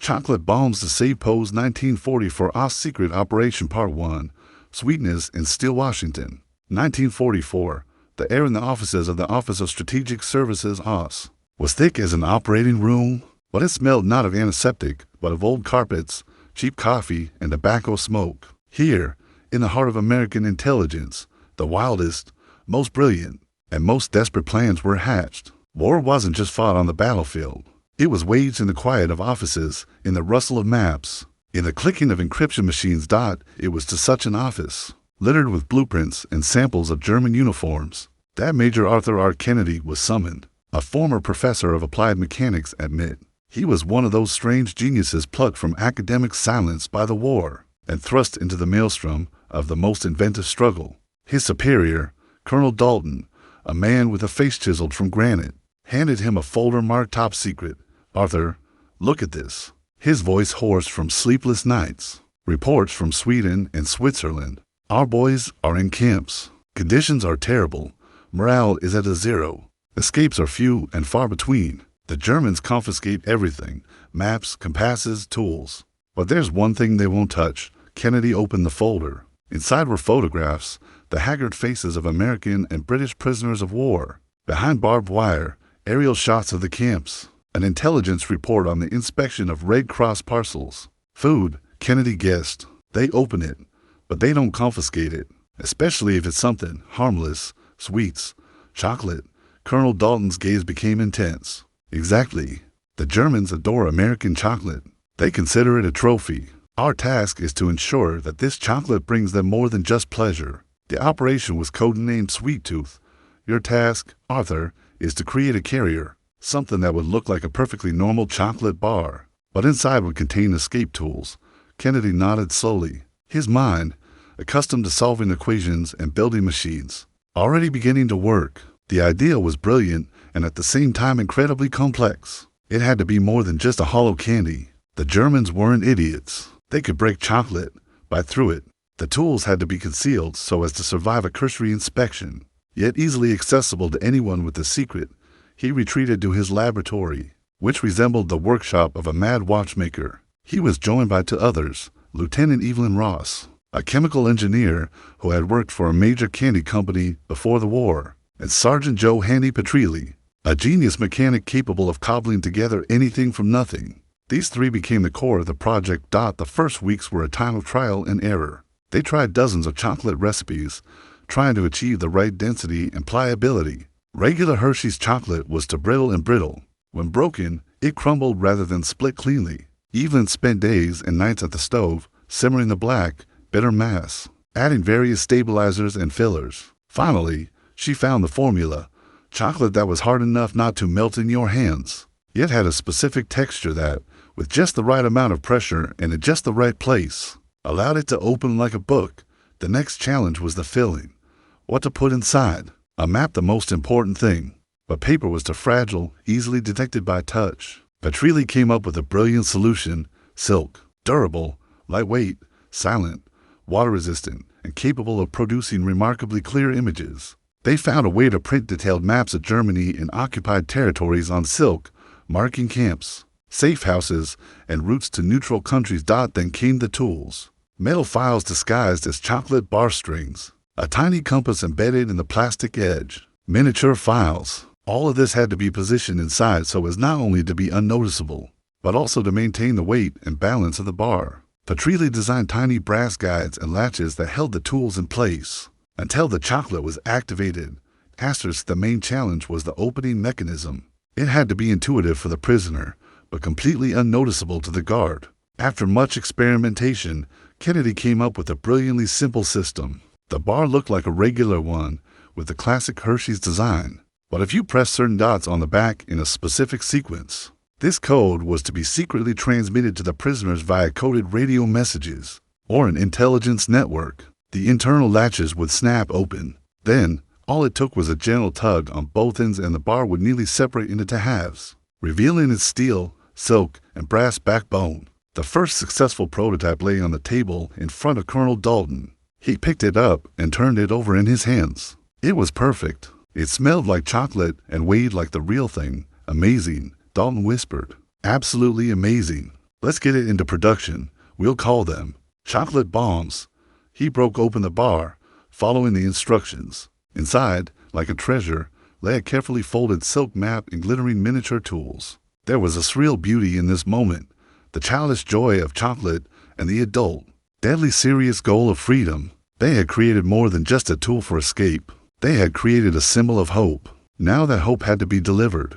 Chocolate Bombs to Save POWs 1940 for OS Secret Operation Part 1. Sweetness in Steele, Washington. 1944. The air in the offices of the Office of Strategic Services OS was thick as an operating room, but it smelled not of antiseptic, but of old carpets, cheap coffee, and tobacco smoke. Here, in the heart of American intelligence, the wildest, most brilliant, and most desperate plans were hatched. War wasn't just fought on the battlefield. It was waged in the quiet of offices, in the rustle of maps, in the clicking of encryption machines. It was to such an office, littered with blueprints and samples of German uniforms, that Major Arthur R. Kennedy was summoned, a former professor of applied mechanics at MIT. He was one of those strange geniuses plucked from academic silence by the war and thrust into the maelstrom of the most inventive struggle. His superior, Colonel Dalton, a man with a face chiseled from granite, handed him a folder marked Top Secret. "Arthur, look at this." His voice hoarse from sleepless nights. "Reports from Sweden and Switzerland. Our boys are in camps. Conditions are terrible. Morale is at a zero. Escapes are few and far between. The Germans confiscate everything: maps, compasses, tools. But there's one thing they won't touch." Kennedy opened the folder. Inside were photographs, the haggard faces of American and British prisoners of war. Behind barbed wire, aerial shots of the camps. An intelligence report on the inspection of Red Cross parcels. Food, Kennedy guessed. They open it, but they don't confiscate it, especially if it's something harmless, sweets, chocolate. Colonel Dalton's gaze became intense. Exactly. The Germans adore American chocolate. They consider it a trophy. Our task is to ensure that this chocolate brings them more than just pleasure. The operation was codenamed Sweet Tooth. Your task, Arthur, is to create a carrier, something that would look like a perfectly normal chocolate bar, but inside would contain escape tools. Kennedy nodded slowly, his mind, accustomed to solving equations and building machines, already beginning to work. The idea was brilliant and at the same time incredibly complex. It had to be more than just a hollow candy. The Germans weren't idiots. They could break chocolate, bite through it. The tools had to be concealed so as to survive a cursory inspection, yet easily accessible to anyone with the secret. He retreated to his laboratory, which resembled the workshop of a mad watchmaker. He was joined by two others, Lieutenant Evelyn Ross, a chemical engineer who had worked for a major candy company before the war, and Sergeant Joe Handy Petrilli, a genius mechanic capable of cobbling together anything from nothing. These three became the core of the project. The first weeks were a time of trial and error. They tried dozens of chocolate recipes, trying to achieve the right density and pliability. Regular Hershey's chocolate was too brittle and brittle. When broken, it crumbled rather than split cleanly. Evelyn spent days and nights at the stove, simmering the black, bitter mass, adding various stabilizers and fillers. Finally, she found the formula: chocolate that was hard enough not to melt in your hands, yet had a specific texture that, with just the right amount of pressure and in just the right place, allowed it to open like a book. The next challenge was the filling. What to put inside. A map, the most important thing, but paper was too fragile, easily detected by touch. Petrilli came up with a brilliant solution: silk, durable, lightweight, silent, water-resistant, and capable of producing remarkably clear images. They found a way to print detailed maps of Germany and occupied territories on silk, marking camps, safe houses, and routes to neutral countries. Then came the tools: metal files disguised as chocolate bar strings, a tiny compass embedded in the plastic edge, miniature files. All of this had to be positioned inside so as not only to be unnoticeable, but also to maintain the weight and balance of the bar. Petrilli designed tiny brass guides and latches that held the tools in place until the chocolate was activated. The main challenge was the opening mechanism. It had to be intuitive for the prisoner, but completely unnoticeable to the guard. After much experimentation, Kennedy came up with a brilliantly simple system. The bar looked like a regular one, with the classic Hershey's design, but if you press certain dots on the back in a specific sequence, this code was to be secretly transmitted to the prisoners via coded radio messages or an intelligence network. The internal latches would snap open. Then, all it took was a gentle tug on both ends and the bar would neatly separate into two halves, revealing its steel, silk, and brass backbone. The first successful prototype lay on the table in front of Colonel Dalton. He picked it up and turned it over in his hands. It was perfect. It smelled like chocolate and weighed like the real thing. Amazing, Dalton whispered. Absolutely amazing. Let's get it into production. We'll call them chocolate bombs. He broke open the bar, following the instructions. Inside, like a treasure, lay a carefully folded silk map and glittering miniature tools. There was a surreal beauty in this moment, the childish joy of chocolate and the adult, deadly serious goal of freedom. They had created more than just a tool for escape. They had created a symbol of hope. Now that hope had to be delivered.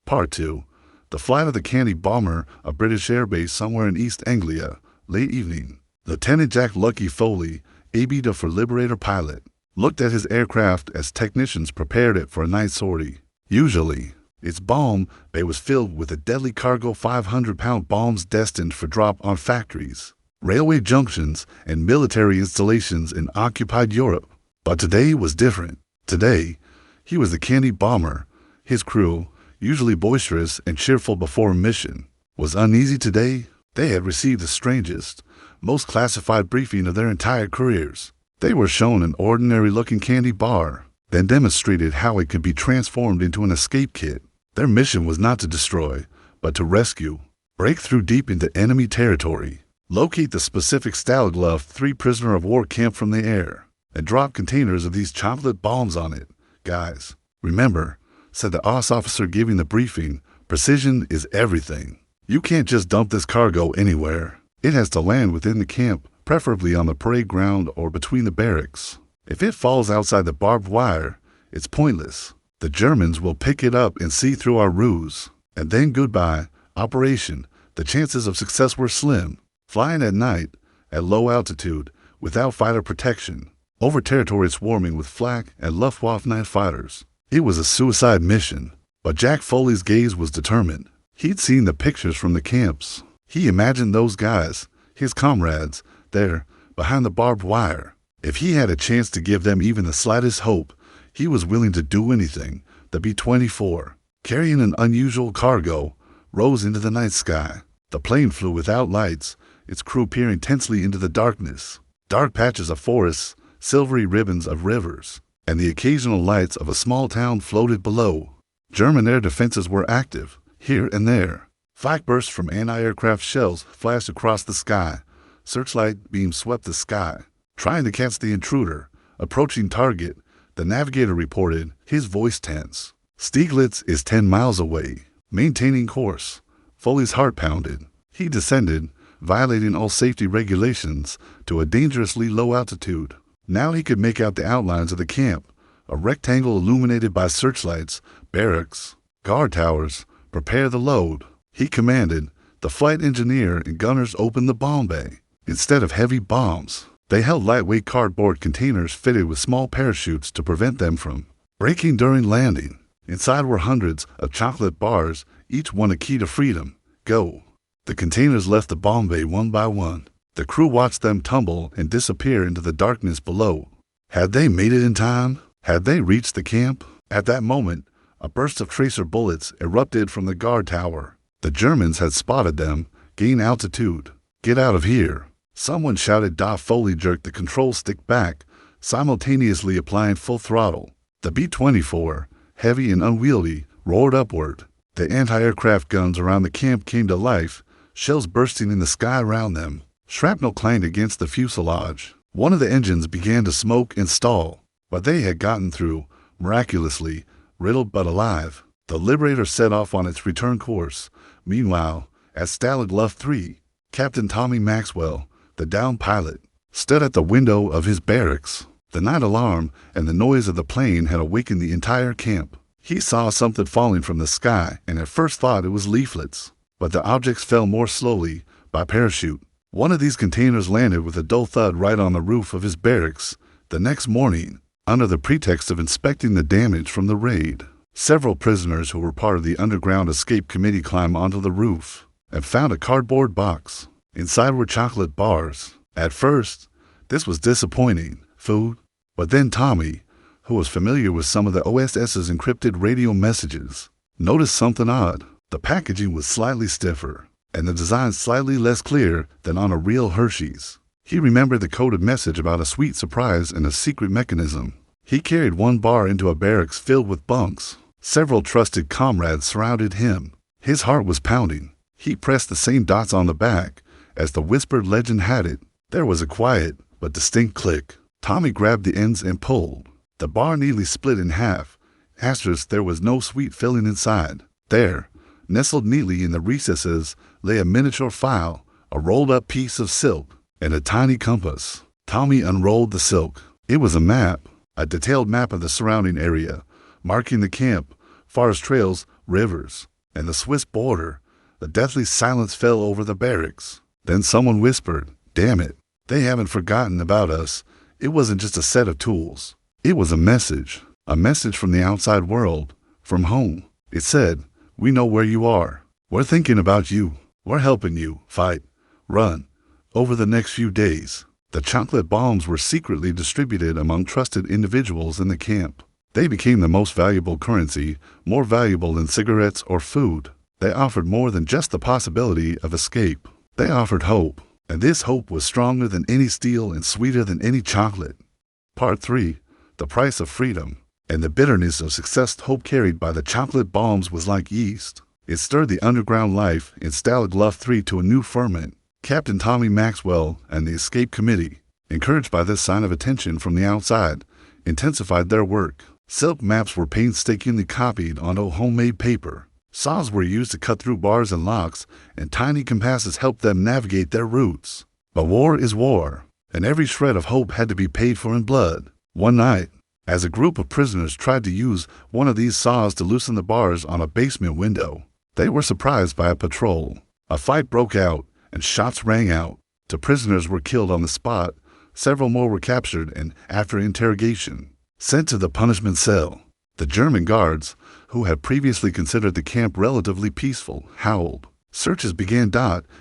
Part 2. The flight of the Candy Bomber, a British airbase somewhere in East Anglia, late evening. Lieutenant Jack Lucky Foley, AB'd for Liberator pilot, looked at his aircraft as technicians prepared it for a night sortie. Usually, its bomb bay was filled with a deadly cargo 500-pound bombs destined for drop on factories, railway junctions, and military installations in occupied Europe. But today was different. Today, he was the Candy Bomber. His crew, usually boisterous and cheerful before a mission, was uneasy today. They had received the strangest, most classified briefing of their entire careers. They were shown an ordinary-looking candy bar, then demonstrated how it could be transformed into an escape kit. Their mission was not to destroy, but to rescue, break through deep into enemy territory, locate the specific Stalag 3 prisoner of war camp from the air, and drop containers of these chocolate bombs on it. Guys, remember, said the OSS officer giving the briefing, precision is everything. You can't just dump this cargo anywhere. It has to land within the camp, preferably on the parade ground or between the barracks. If it falls outside the barbed wire, it's pointless. The Germans will pick it up and see through our ruse. And then goodbye, operation. The chances of success were slim. Flying at night, at low altitude, without fighter protection, over territory swarming with flak and Luftwaffe night fighters. It was a suicide mission, but Jack Foley's gaze was determined. He'd seen the pictures from the camps. He imagined those guys, his comrades, there, behind the barbed wire. If he had a chance to give them even the slightest hope, he was willing to do anything. The B-24, carrying an unusual cargo, rose into the night sky. The plane flew without lights, its crew peering tensely into the darkness. Dark patches of forests, silvery ribbons of rivers, and the occasional lights of a small town floated below. German air defenses were active, here and there. Flak bursts from anti-aircraft shells flashed across the sky. Searchlight beams swept the sky, trying to catch the intruder. Approaching target, the navigator reported, his voice tense. Stieglitz is 10 miles away. Maintaining course. Foley's heart pounded. He descended, violating all safety regulations, to a dangerously low altitude. Now he could make out the outlines of the camp, a rectangle illuminated by searchlights, barracks, guard towers. Prepare the load, he commanded. The flight engineer and gunners opened the bomb bay. Instead of heavy bombs, they held lightweight cardboard containers fitted with small parachutes to prevent them from breaking during landing. Inside were hundreds of chocolate bars, each one a key to freedom. Go. The containers left the bomb bay one by one. The crew watched them tumble and disappear into the darkness below. Had they made it in time? Had they reached the camp? At that moment, a burst of tracer bullets erupted from the guard tower. The Germans had spotted them. Gain altitude. Get out of here. Someone shouted. Foley jerked the control stick back, simultaneously applying full throttle. The B-24, heavy and unwieldy, roared upward. The anti-aircraft guns around the camp came to life, shells bursting in the sky around them. Shrapnel clanged against the fuselage. One of the engines began to smoke and stall, but they had gotten through, miraculously, riddled but alive. The Liberator set off on its return course. Meanwhile, at Stalag 3, Captain Tommy Maxwell, the downed pilot, stood at the window of his barracks. The night alarm and the noise of the plane had awakened the entire camp. He saw something falling from the sky and at first thought it was leaflets, but the objects fell more slowly, by parachute. One of these containers landed with a dull thud right on the roof of his barracks. The next morning, under the pretext of inspecting the damage from the raid, several prisoners who were part of the underground escape committee climbed onto the roof and found a cardboard box. Inside were chocolate bars. At first, this was disappointing, food, but then Tommy, who was familiar with some of the OSS's encrypted radio messages, noticed something odd. The packaging was slightly stiffer, and the design slightly less clear than on a real Hershey's. He remembered the coded message about a sweet surprise and a secret mechanism. He carried one bar into a barracks filled with bunks. Several trusted comrades surrounded him. His heart was pounding. He pressed the same dots on the back as the whispered legend had it. There was a quiet but distinct click. Tommy grabbed the ends and pulled. The bar neatly split in half. Asterisk, there was no sweet filling inside. There, nestled neatly in the recesses, lay a miniature file, a rolled-up piece of silk, and a tiny compass. Tommy unrolled the silk. It was a map, a detailed map of the surrounding area, marking the camp, forest trails, rivers, and the Swiss border. The deathly silence fell over the barracks. Then someone whispered, "Damn it, they haven't forgotten about us." It wasn't just a set of tools. It was a message from the outside world, from home. It said, "We know where you are. We're thinking about you. We're helping you fight, run." Over the next few days, the chocolate bombs were secretly distributed among trusted individuals in the camp. They became the most valuable currency, more valuable than cigarettes or food. They offered more than just the possibility of escape. They offered hope, and this hope was stronger than any steel and sweeter than any chocolate. Part 3. The Price of Freedom. And the bitterness of success hope carried by the chocolate bombs was like yeast. It stirred the underground life in Stalag Luft 3 to a new ferment. Captain Tommy Maxwell and the Escape Committee, encouraged by this sign of attention from the outside, intensified their work. Silk maps were painstakingly copied onto homemade paper. Saws were used to cut through bars and locks, and tiny compasses helped them navigate their routes. But war is war, and every shred of hope had to be paid for in blood. One night, as a group of prisoners tried to use one of these saws to loosen the bars on a basement window, they were surprised by a patrol. A fight broke out, and shots rang out. 2 prisoners were killed on the spot. Several more were captured and, after interrogation, sent to the punishment cell. The German guards, who had previously considered the camp relatively peaceful, howled. Searches began.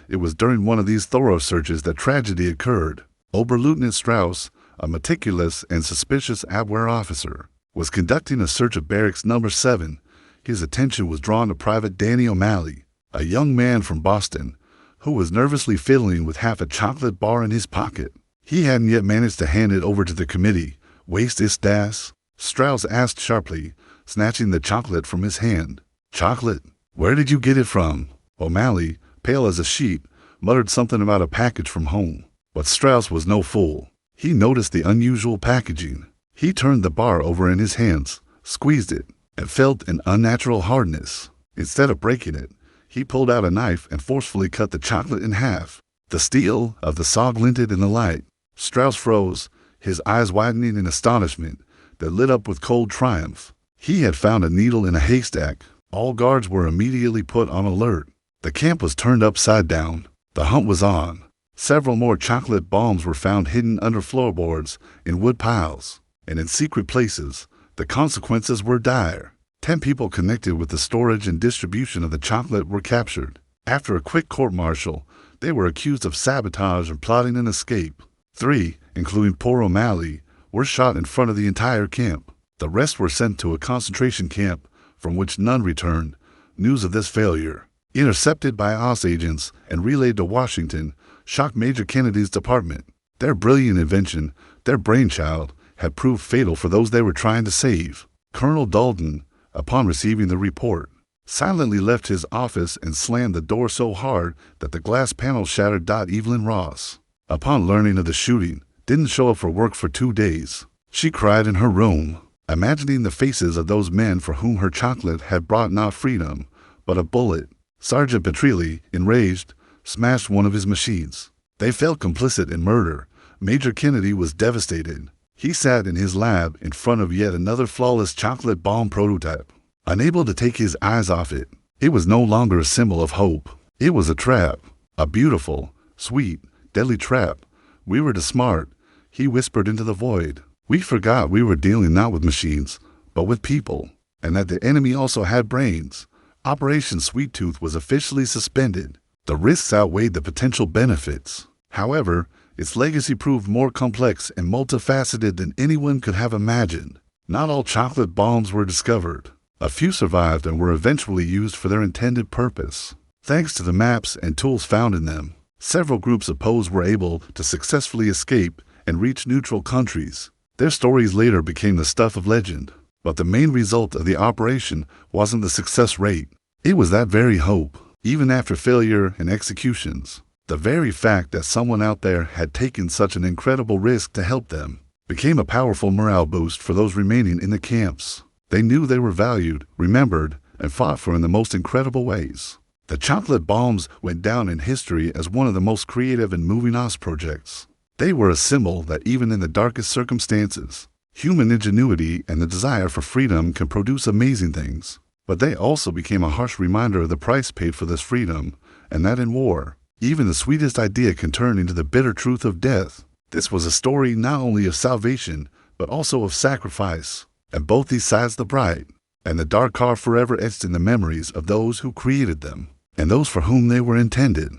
It was during one of these thorough searches that tragedy occurred. Oberleutnant Strauss, a meticulous and suspicious Abwehr officer, was conducting a search of barracks number 7. His attention was drawn to Private Danny O'Malley, a young man from Boston, who was nervously fiddling with half a chocolate bar in his pocket. He hadn't yet managed to hand it over to the committee. "Waste ist das?" Strauss asked sharply, snatching the chocolate from his hand. "Chocolate? Where did you get it from?" O'Malley, pale as a sheet, muttered something about a package from home. But Strauss was no fool. He noticed the unusual packaging. He turned the bar over in his hands, squeezed it, and felt an unnatural hardness. Instead of breaking it, he pulled out a knife and forcefully cut the chocolate in half. The steel of the saw glinted in the light. Strauss froze, his eyes widening in astonishment that lit up with cold triumph. He had found a needle in a haystack. All guards were immediately put on alert. The camp was turned upside down. The hunt was on. Several more chocolate bombs were found hidden under floorboards, in wood piles, and in secret places. The consequences were dire. 10 people connected with the storage and distribution of the chocolate were captured. After a quick court-martial, they were accused of sabotage and plotting an escape. 3, including poor O'Malley, were shot in front of the entire camp. The rest were sent to a concentration camp, from which none returned. News of this failure, intercepted by OSS agents and relayed to Washington, shocked Major Kennedy's department. Their brilliant invention, their brainchild, had proved fatal for those they were trying to save. Colonel Dalton, upon receiving the report, silently left his office and slammed the door so hard that the glass panel shattered. Evelyn Ross, upon learning of the shooting, didn't show up for work for 2 days. She cried in her room, imagining the faces of those men for whom her chocolate had brought not freedom, but a bullet. Sergeant Petrilli, enraged, smashed one of his machines. They felt complicit in murder. Major Kennedy was devastated. He sat in his lab in front of yet another flawless chocolate bomb prototype, unable to take his eyes off it. It was no longer a symbol of hope. It was a trap, a beautiful, sweet, deadly trap. "We were too smart," he whispered into the void. "We forgot we were dealing not with machines, but with people, and that the enemy also had brains." Operation Sweet Tooth was officially suspended. The risks outweighed the potential benefits. However, its legacy proved more complex and multifaceted than anyone could have imagined. Not all chocolate bombs were discovered. A few survived and were eventually used for their intended purpose. Thanks to the maps and tools found in them, several groups of POWs were able to successfully escape and reach neutral countries. Their stories later became the stuff of legend. But the main result of the operation wasn't the success rate. It was that very hope. even after failure and executions. The very fact that someone out there had taken such an incredible risk to help them became a powerful morale boost for those remaining in the camps. They knew they were valued, remembered, and fought for in the most incredible ways. The chocolate bombs went down in history as one of the most creative and moving OS projects. They were a symbol that even in the darkest circumstances, human ingenuity and the desire for freedom can produce amazing things. But they also became a harsh reminder of the price paid for this freedom, and that in war, even the sweetest idea can turn into the bitter truth of death. This was a story not only of salvation, but also of sacrifice. And both these sides, the bright and the dark, are forever etched in the memories of those who created them, and those for whom they were intended.